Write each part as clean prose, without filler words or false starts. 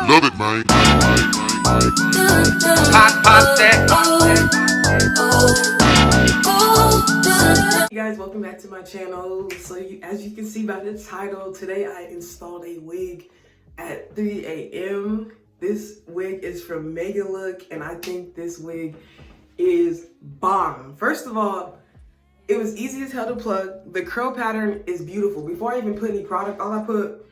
Love it, man. Pop that. Hey guys, welcome back to my channel. So as you can see by the title, today I installed a wig at 3 a.m. This wig is from Megalook, and I think this wig is bomb. First of all, it was easy as hell to plug. The curl pattern is beautiful. Before I even put any product, all I put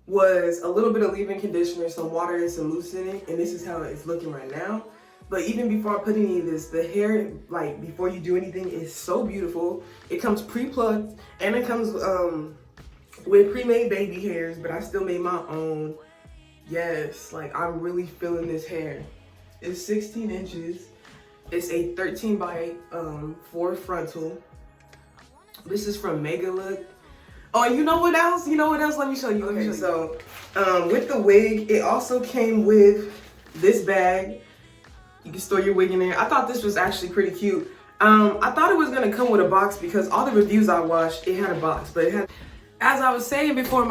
was a little bit of leave-in conditioner, some water, and some loosening, and this is how it's looking right now. But even before I put any of this, the hair, like before you do anything, is so beautiful. It comes pre-plucked, and it comes with pre-made baby hairs, but I still made my own. Yes, like I'm really feeling this hair. It's 16 inches. It's a 13 by 4 frontal. This is from Megalook. Oh, you know what else? Let me show you. Okay, so with the wig, it also came with this bag. You can store your wig in there. I thought this was actually pretty cute. I thought it was gonna come with a box because all the reviews I watched, it had a box, but it had, as I was saying before,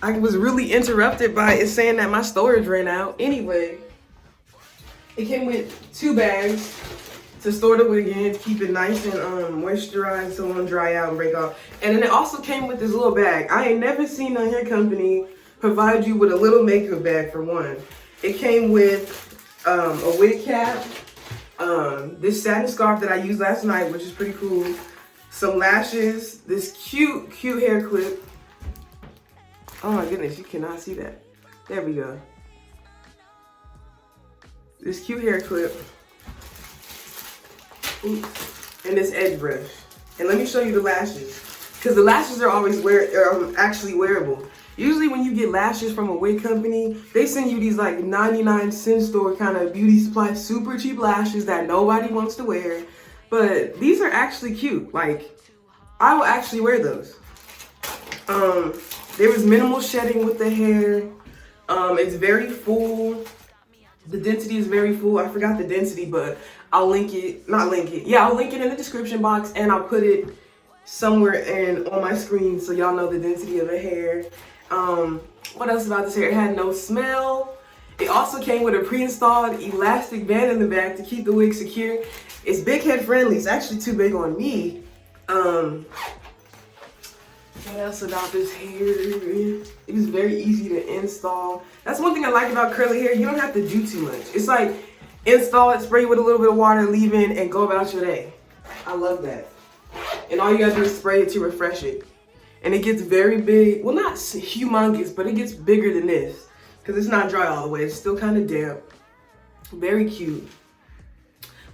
I was really interrupted by it saying that my storage ran out. Anyway, it came with 2 bags to store the wig in, to keep it nice and moisturized so it won't dry out and break off. And then it also came with this little bag. I ain't never seen a hair company provide you with a little makeup bag for one. It came with a wig cap, this satin scarf that I used last night, which is pretty cool, some lashes, this cute hair clip. Oh my goodness, you cannot see that. There we go. This cute hair clip. And this edge brush. And let me show you the lashes, because the lashes are always actually wearable. Usually when you get lashes from a wig company, they send you these like 99-cent store kind of beauty supply, super cheap lashes that nobody wants to wear. But these are actually cute. Like, I will actually wear those. There was minimal shedding with the hair. It's very full. The density is very full. I forgot the density, but I'll link it. I'll link it in the description box, and I'll put it somewhere on my screen so y'all know the density of the hair. What else about this hair? It had no smell. It also came with a pre-installed elastic band in the back to keep the wig secure. It's big head friendly. It's actually too big on me. What else about this hair? It was very easy to install. That's one thing I like about curly hair. You don't have to do too much. It's like install it, spray it with a little bit of water, leave in, and go about your day. I love that. And all you gotta do is spray it to refresh it. And it gets very big. Well, not humongous, but it gets bigger than this because it's not dry all the way. It's still kind of damp. Very cute.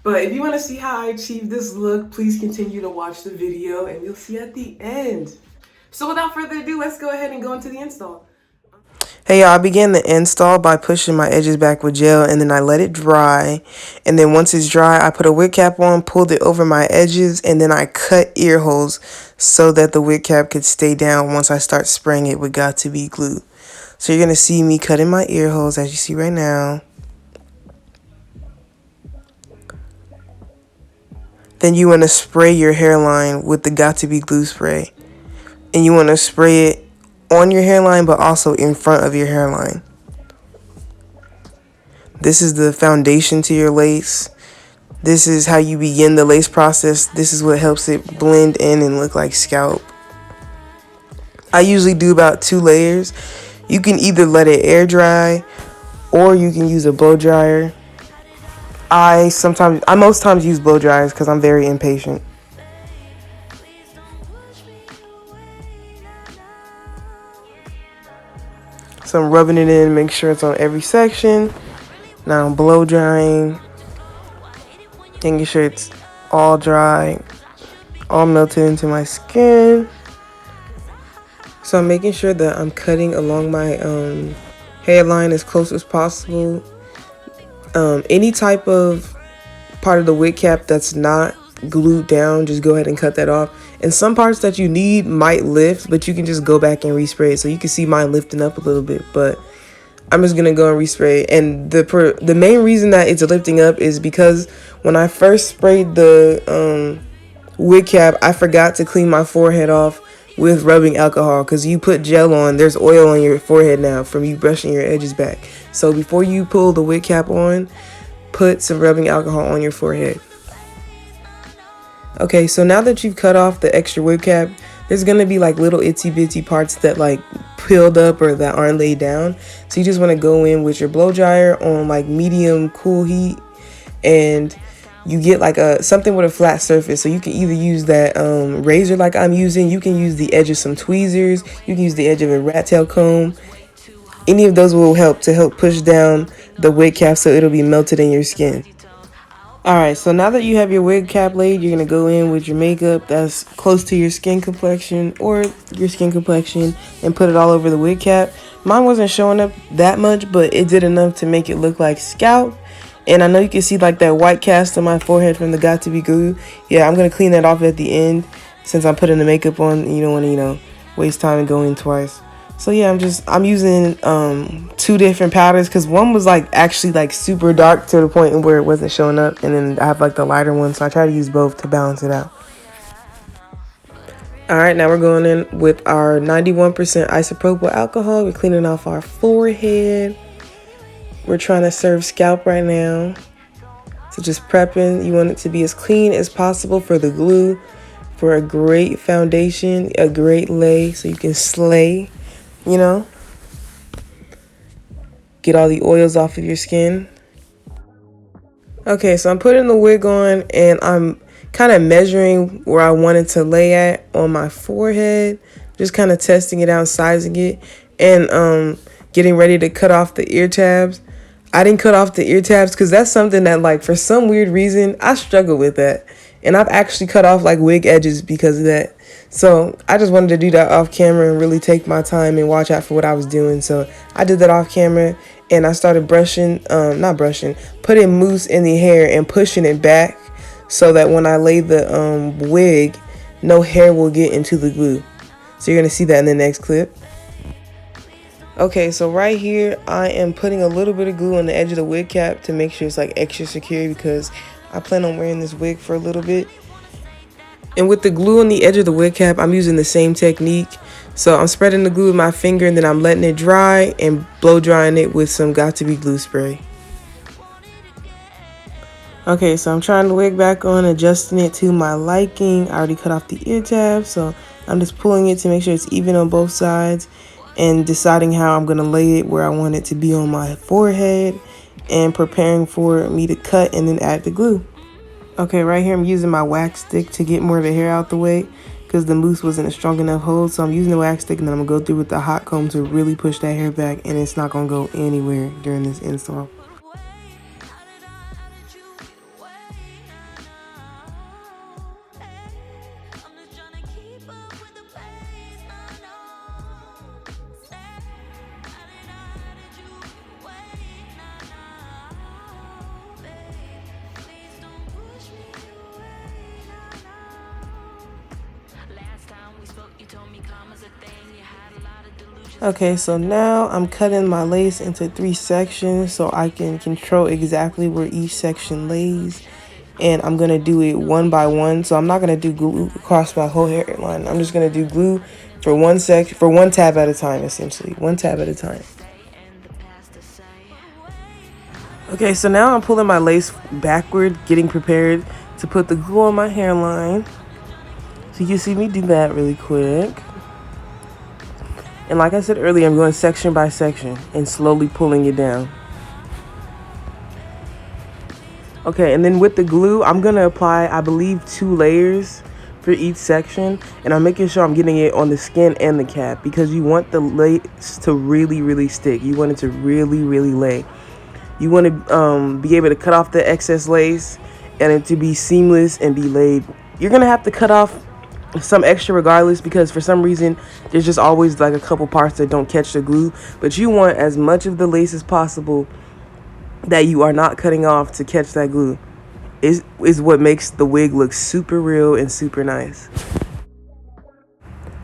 But if you want to see how I achieved this look, please continue to watch the video and you'll see at the end. So without further ado, let's go ahead and go into the install. Hey y'all, I began the install by pushing my edges back with gel, and then I let it dry. And then once it's dry, I put a wig cap on, pulled it over my edges, and then I cut ear holes so that the wig cap could stay down once I start spraying it with Got2b glue. So you're going to see me cutting my ear holes as you see right now. Then you want to spray your hairline with the Got2b glue spray. And you want to spray it on your hairline, but also in front of your hairline. This is the foundation to your lace. This is how you begin the lace process. This is what helps it blend in and look like scalp. I usually do about 2 layers. You can either let it air dry or you can use a blow dryer. I most times use blow dryers because I'm very impatient. So I'm rubbing it in, make sure it's on every section. Now I'm blow drying, making sure it's all dry, all melted into my skin. So I'm making sure that I'm cutting along my hairline as close as possible. Any type of part of the wig cap that's not glued down, just go ahead and cut that off. And some parts that you need might lift, but you can just go back and respray it. So you can see mine lifting up a little bit, but I'm just gonna go and respray. And the main reason that it's lifting up is because when I first sprayed the wig cap, I forgot to clean my forehead off with rubbing alcohol, because you put gel on, there's oil on your forehead now from you brushing your edges back. So before you pull the wig cap on, put some rubbing alcohol on your forehead. Okay, so now that you've cut off the extra wig cap, there's gonna be like little itsy bitsy parts that like peeled up or that aren't laid down. So you just want to go in with your blow dryer on like medium cool heat, and you get like something with a flat surface. So you can either use that razor like I'm using, you can use the edge of some tweezers, you can use the edge of a rat tail comb. Any of those will help push down the wig cap so it'll be melted in your skin. Alright, so now that you have your wig cap laid, you're going to go in with your makeup that's close to your skin complexion or your skin complexion and put it all over the wig cap. Mine wasn't showing up that much, but it did enough to make it look like scalp. And I know you can see like that white cast on my forehead from the Got To Be glue. Yeah, I'm going to clean that off at the end since I'm putting the makeup on. You don't want to, waste time and go in twice. So yeah, I'm using 2 different powders, because one was like actually like super dark to the point where it wasn't showing up, and then I have like the lighter one, so I try to use both to balance it out. Alright, now we're going in with our 91% isopropyl alcohol. We're cleaning off our forehead. We're trying to serve scalp right now. So just prepping. You want it to be as clean as possible for the glue, for a great foundation, a great lay, so you can slay. Get all the oils off of your skin. Okay, so I'm putting the wig on, and I'm kind of measuring where I want it to lay at on my forehead, just kind of testing it out, sizing it, and getting ready to cut off the ear tabs. I didn't cut off the ear tabs because that's something that, like, for some weird reason, I struggle with that. And I've actually cut off like wig edges because of that. So I just wanted to do that off camera and really take my time and watch out for what I was doing. So I did that off camera, and I started putting mousse in the hair and pushing it back so that when I lay the wig, no hair will get into the glue. So you're going to see that in the next clip. Okay, so right here, I am putting a little bit of glue on the edge of the wig cap to make sure it's like extra secure, because I plan on wearing this wig for a little bit. And with the glue on the edge of the wig cap, I'm using the same technique. So I'm spreading the glue with my finger, and then I'm letting it dry and blow drying it with some Got To Be glue spray. Okay, so I'm trying the wig back on, adjusting it to my liking. I already cut off the ear tab, so I'm just pulling it to make sure it's even on both sides, and deciding how I'm going to lay it where I want it to be on my forehead, and preparing for me to cut and then add the glue. Okay, right here I'm using my wax stick to get more of the hair out the way, because the mousse wasn't a strong enough hold. So I'm using the wax stick, and then I'm going to go through with the hot comb to really push that hair back, and it's not going to go anywhere during this install. Okay, so now I'm cutting my lace into 3 sections so I can control exactly where each section lays. And I'm going to do it one by one. So I'm not going to do glue across my whole hairline. I'm just going to do glue for one tab at a time, essentially. One tab at a time. Okay, so now I'm pulling my lace backward, getting prepared to put the glue on my hairline. So you can see me do that really quick. And like I said earlier, I'm going section by section and slowly pulling it down. Okay, and then with the glue, I'm going to apply, I believe, 2 layers for each section. And I'm making sure I'm getting it on the skin and the cap, because you want the lace to really, really stick. You want it to really, really lay. You want to be able to cut off the excess lace and it to be seamless and be laid. You're going to have to cut off some extra regardless, because for some reason there's just always like a couple parts that don't catch the glue, but you want as much of the lace as possible that you are not cutting off to catch that glue. Is what makes the wig look super real and super nice.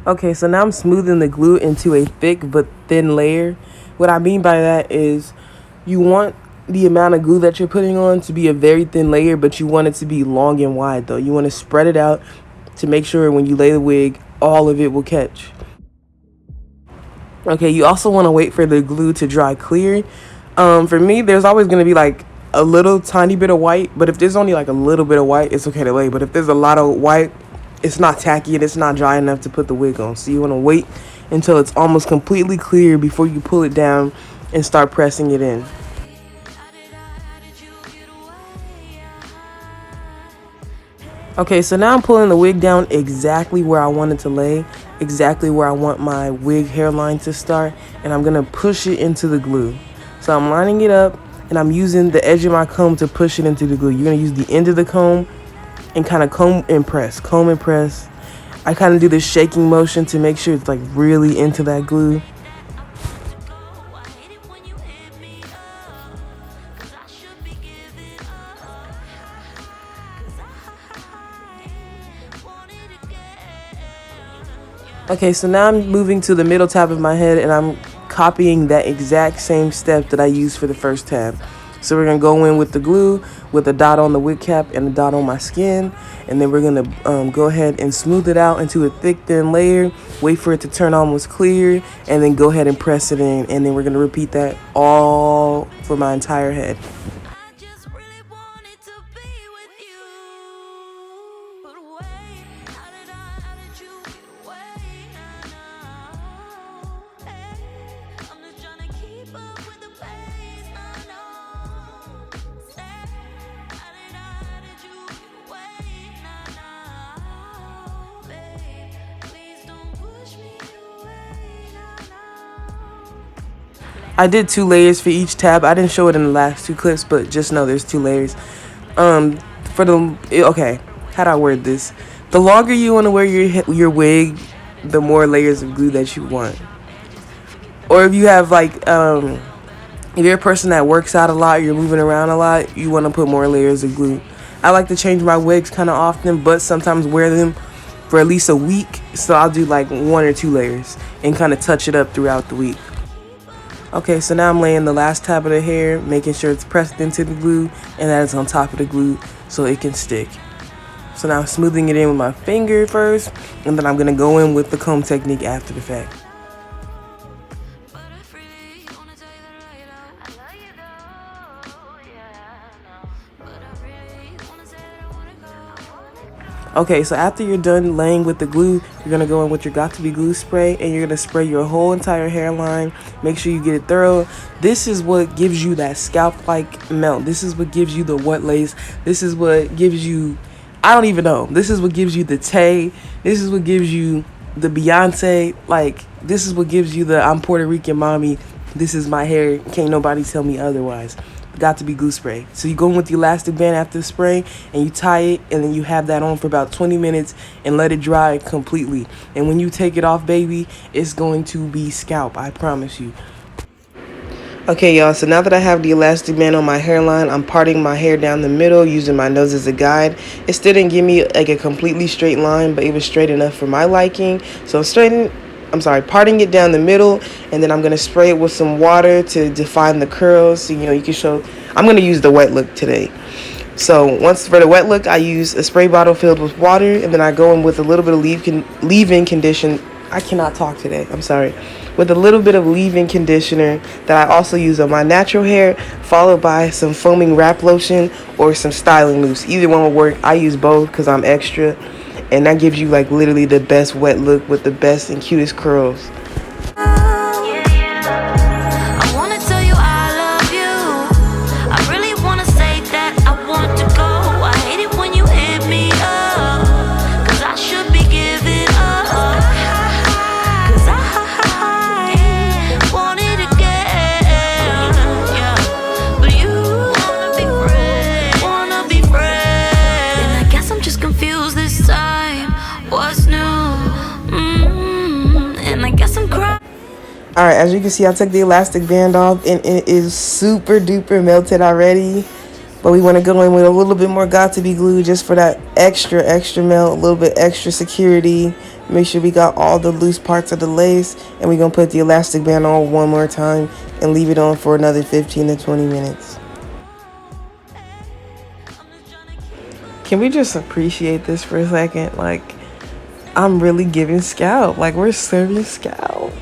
Okay, so now I'm smoothing the glue into a thick but thin layer. What I mean by that is you want the amount of glue that you're putting on to be a very thin layer, but you want it to be long and wide though. You want to spread it out to make sure when you lay the wig, all of it will catch. Okay, you also want to wait for the glue to dry clear. For me, there's always going to be like a little tiny bit of white, but if there's only like a little bit of white, it's okay to lay. But if there's a lot of white, it's not tacky and it's not dry enough to put the wig on. So you want to wait until it's almost completely clear before you pull it down and start pressing it in. Okay, so now I'm pulling the wig down exactly where I want it to lay, exactly where I want my wig hairline to start, and I'm gonna push it into the glue. So I'm lining it up and I'm using the edge of my comb to push it into the glue. You're gonna use the end of the comb and kind of comb and press. I kind of do this shaking motion to make sure it's like really into that glue. Okay, so now I'm moving to the middle tab of my head and I'm copying that exact same step that I used for the first tab. So we're gonna go in with the glue, with a dot on the wig cap and a dot on my skin, and then we're gonna go ahead and smooth it out into a thick, thin layer, wait for it to turn almost clear, and then go ahead and press it in, and then we're gonna repeat that all for my entire head. I did 2 layers for each tab. I didn't show it in the last 2 clips, but just know there's 2 layers. Okay, how do I word this? The longer you want to wear your wig, the more layers of glue that you want. Or if you have like, if you're a person that works out a lot, you're moving around a lot, you want to put more layers of glue. I like to change my wigs kind of often, but sometimes wear them for at least a week. So I'll do like 1 or 2 layers and kind of touch it up throughout the week. Okay, so now I'm laying the last tab of the hair, making sure it's pressed into the glue and that it's on top of the glue so it can stick. So now I'm smoothing it in with my finger first, and then I'm going to go in with the comb technique after the fact. Okay, so after you're done laying with the glue, you're going to go in with your Got2b glue spray, and you're going to spray your whole entire hairline. Make sure you get it thorough. This is what gives you that scalp-like melt. This is what gives you the what lace. This is what gives you, I don't even know. This is what gives you the Tay. This is what gives you the Beyonce. Like, this is what gives you the I'm Puerto Rican mommy. This is my hair. Can't nobody tell me otherwise. Got2b glue spray. So you go in with the elastic band after the spray and you tie it, and then you have that on for about 20 minutes and let it dry completely. And when you take it off, baby, it's going to be scalp, I promise you. Okay, y'all, so now that I have the elastic band on my hairline, I'm parting my hair down the middle using my nose as a guide. It still didn't give me like a completely straight line, but it was straight enough for my liking. So I'm parting it down the middle, and then I'm going to spray it with some water to define the curls. So, you can show, I'm going to use the wet look today. So once for the wet look, I use a spray bottle filled with water, and then I go in with a little bit of leave-in conditioner. I cannot talk today, I'm sorry. With a little bit of leave-in conditioner that I also use on my natural hair, followed by some foaming wrap lotion or some styling mousse. Either one will work. I use both because I'm extra. And that gives you like literally the best wet look with the best and cutest curls. Alright, as you can see, I took the elastic band off and it is super duper melted already. But we want to go in with a little bit more Got2b glue just for that extra melt, a little bit extra security. Make sure we got all the loose parts of the lace. And we're going to put the elastic band on one more time and leave it on for another 15 to 20 minutes. Can we just appreciate this for a second? Like, I'm really giving scalp. Like, we're serving scalp.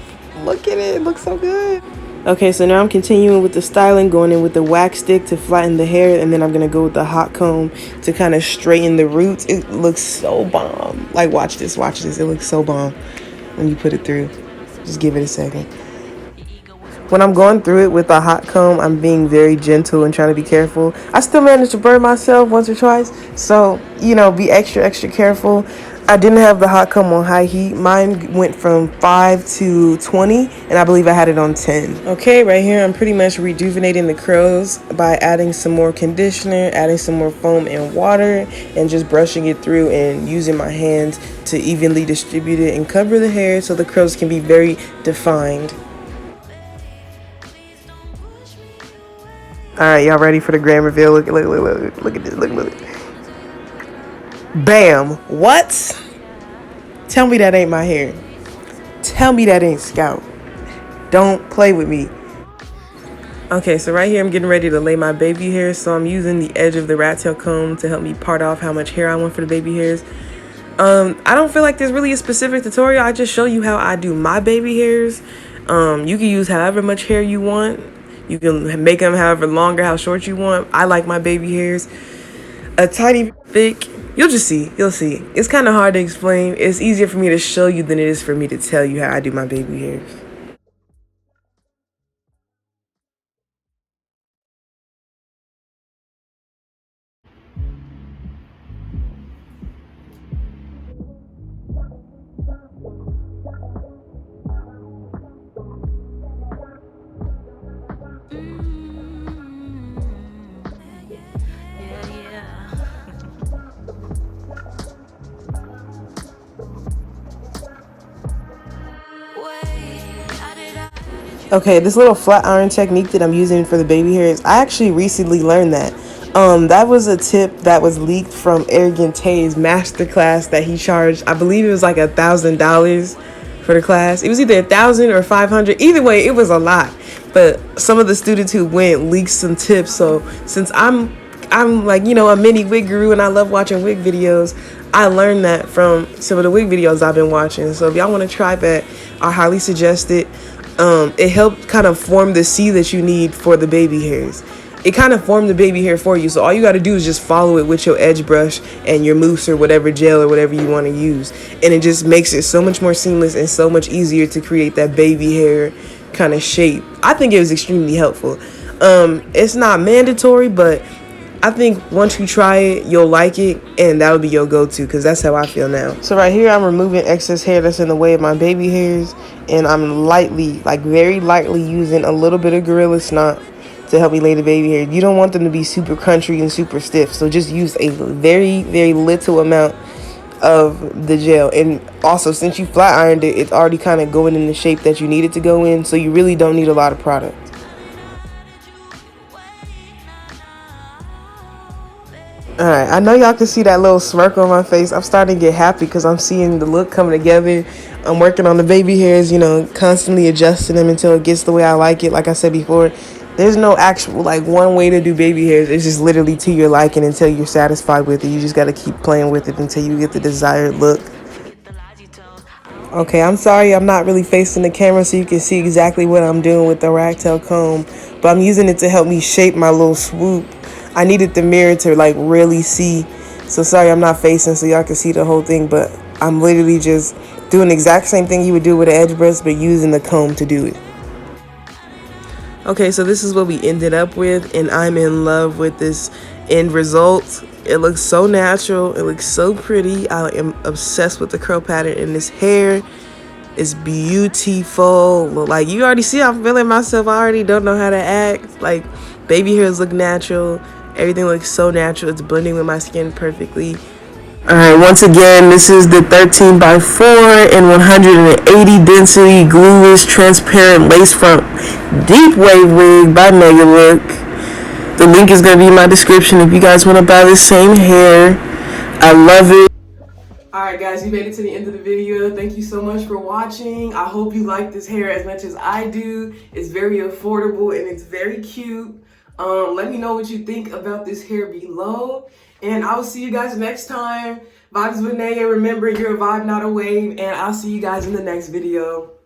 Look at it. It looks so good. Okay, so now I'm continuing with the styling, going in with the wax stick to flatten the hair, and then I'm going to go with the hot comb to kind of straighten the roots. It looks so bomb. Like, watch this. It looks so bomb when you put it through. Just give it a second. When I'm going through it with a hot comb, I'm being very gentle and trying to be careful. I still managed to burn myself once or twice, so, you know, be extra careful. I didn't have the hot comb on high heat. Mine went from 5 to 20, and I believe I had it on 10. Okay, right here, I'm pretty much rejuvenating the curls by adding some more conditioner, adding some more foam and water, and just brushing it through and using my hands to evenly distribute it and cover the hair so the curls can be very defined. All right, y'all ready for the grand reveal? Look at this. Look. Bam. What? Tell me that ain't my hair. Tell me that ain't scalp. Don't play with me. Okay, so right here I'm getting ready to lay my baby hairs. So I'm using the edge of the rat tail comb to help me part off how much hair I want for the baby hairs. I don't feel like there's really a specific tutorial. I just show you how I do my baby hairs. You can use however much hair you want. You can make them however longer, how short you want. I like my baby hairs a tiny bit thick. You'll just see. You'll see. It's kind of hard to explain. It's easier for me to show you than it is for me to tell you how I do my baby hairs. Okay, this little flat iron technique that I'm using for the baby hairs, I actually recently learned that. That was a tip that was leaked from Arrogant Tay's masterclass that he charged. I believe it was like $1,000 for the class. It was either 1,000 or 500. Either way, it was a lot. But some of the students who went leaked some tips. So since I'm like, you know, a mini wig guru and I love watching wig videos, I learned that from some of the wig videos I've been watching. So if y'all want to try that, I highly suggest it. It helped kind of form the C that you need for the baby hairs. It kind of formed the baby hair for you. So all you got to do is just follow it with your edge brush and your mousse or whatever gel or whatever you want to use. And it just makes it so much more seamless and so much easier to create that baby hair kind of shape. I think it was extremely helpful. It's not mandatory, but I think once you try it, you'll like it, and that'll be your go-to, because that's how I feel now. So right here, I'm removing excess hair that's in the way of my baby hairs, and I'm lightly, like very lightly using a little bit of Gorilla Snot to help me lay the baby hair. You don't want them to be super crunchy and super stiff, so just use a very, very little amount of the gel. And also, since you flat ironed it, it's already kind of going in the shape that you need it to go in, so you really don't need a lot of product. Alright, I know y'all can see that little smirk on my face. I'm starting to get happy because I'm seeing the look coming together. I'm working on the baby hairs, you know, constantly adjusting them until it gets the way I like it. Like I said before, there's no actual, like, one way to do baby hairs. It's just literally to your liking until you're satisfied with it. You just got to keep playing with it until you get the desired look. Okay, I'm sorry I'm not really facing the camera so you can see exactly what I'm doing with the ragtail comb, but I'm using it to help me shape my little swoop. I needed the mirror to like really see, so sorry I'm not facing so y'all can see the whole thing, but I'm literally just doing the exact same thing you would do with an edge brush, but using the comb to do it. Okay, so this is what we ended up with, and I'm in love with this end result. It looks so natural. It looks so pretty. I am obsessed with the curl pattern in this hair. It's beautiful. Like, you already see I'm feeling myself. I already don't know how to act. Like, baby hairs look natural. Everything looks so natural. It's blending with my skin perfectly. Alright, once again, this is the 13 by 4 and 180 density glueless transparent lace front deep wave wig by Megalook. The link is going to be in my description if you guys want to buy the same hair. I love it. Alright guys, you made it to the end of the video. Thank you so much for watching. I hope you like this hair as much as I do. It's very affordable and it's very cute. Let me know what you think about this hair below. And I will see you guys next time. Vibes with Naya. Remember, you're a vibe, not a wave. And I'll see you guys in the next video.